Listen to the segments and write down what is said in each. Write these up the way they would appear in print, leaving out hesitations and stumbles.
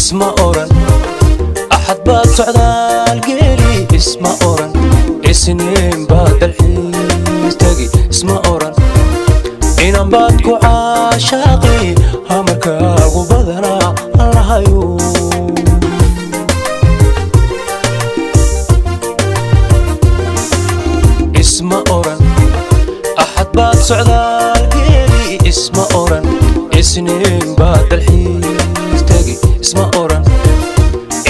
اسمه أوران أحد بات سعدال قيلي اسمه أوران سنين بعد الحين تجي اسمه أوران إنام باتكو عاشقي همركا وبدنا الله يو اسمه أوران أحد بات سعدال قيلي اسمه أوران سنين بعد الحين تجي اسمه أوران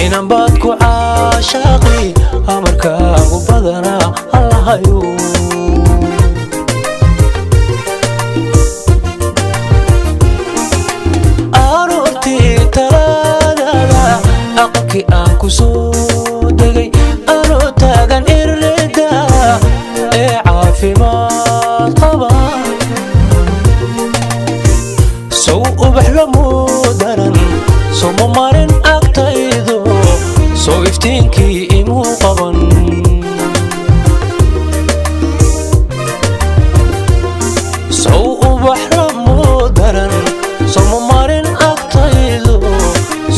إنام باتكو عاشقي همركا وبدنا الله يو aan ku soo degay anoo taagan irida ee caafimaad qaba soo ubax la mudaran soo marin agtaydo soo iftiinkii imuu qaban soo ubax la mudaran soo marin agtaydo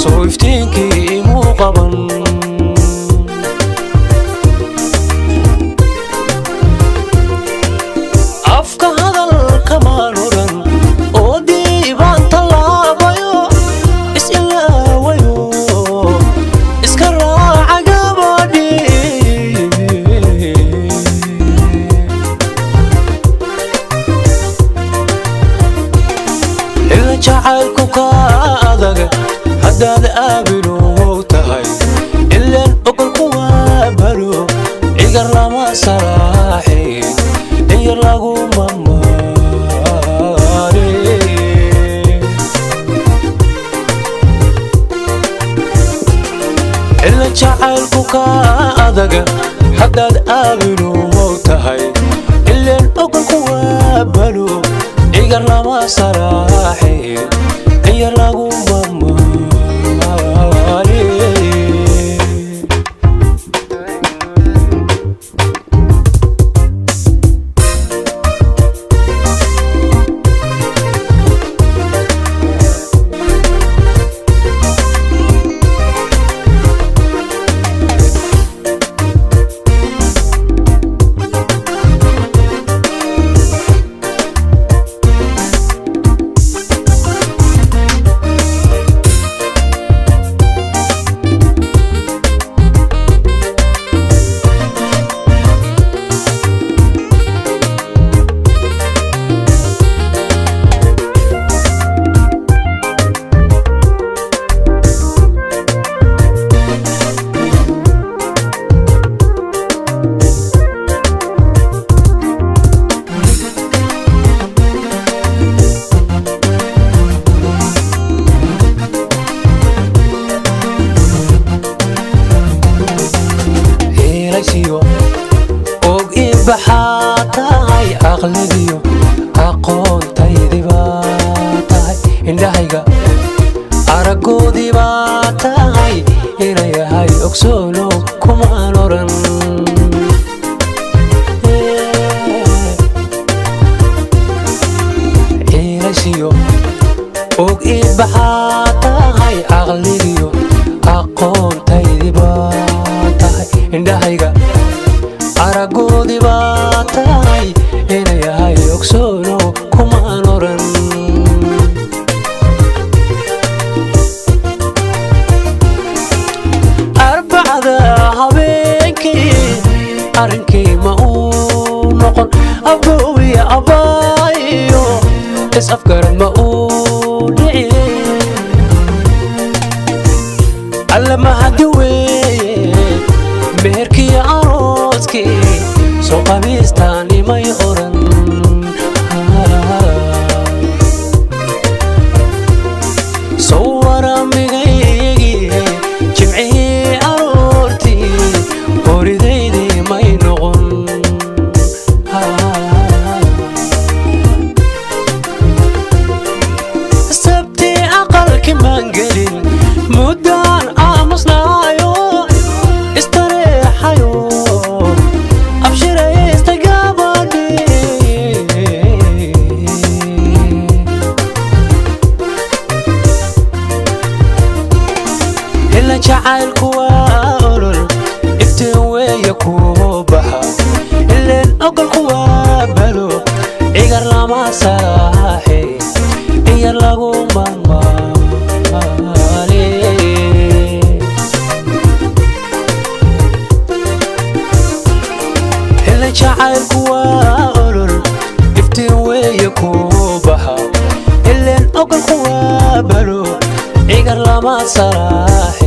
soo iftiinkii qaban afka hadalka maanuran oo diibaan tallaabayo is-ilaawayo iska raaca gabadhii ila jacaylku ka adag haddaad aabino igar lama saraaxin igar lagu mamaare ila jacaylku ka adaga haddaad aabinu tahay ileen ogalku waa balo igar lama saraaxin igar lagu mamaare og ibaxaatahay aqligiyo aqoontaydi baa tahay indhahayga aragoodii baa tahay inay yahay ogsoono kumaan oran ilashiyo og ibaxaatahay aqligiyo aqoontaydi baa tahay indhahayga aragoodii baa tahay inay yahay ogsoono kumaan oran arbacada habeenkii arrinkii ma uu noqon aboowiya abaayo is afgarad ma uu dhici alla mahadi weeye meherkii arooskii soo qabiistaan imay oran soo waramigaygii jimcihii aroortii horidaydii may noqon sabtii aqalkii maan gelin muddaan aamusnaayo istareexayo abshiraysta gabadhii جعلك وأولل افتوي يكوبها اللي أقل قوابلو إيجار لما سراحي إيجار لغو مالي اللي جعلك وأولل افتوي يكوبها اللي أقل قوابلو إيجار لما سراحي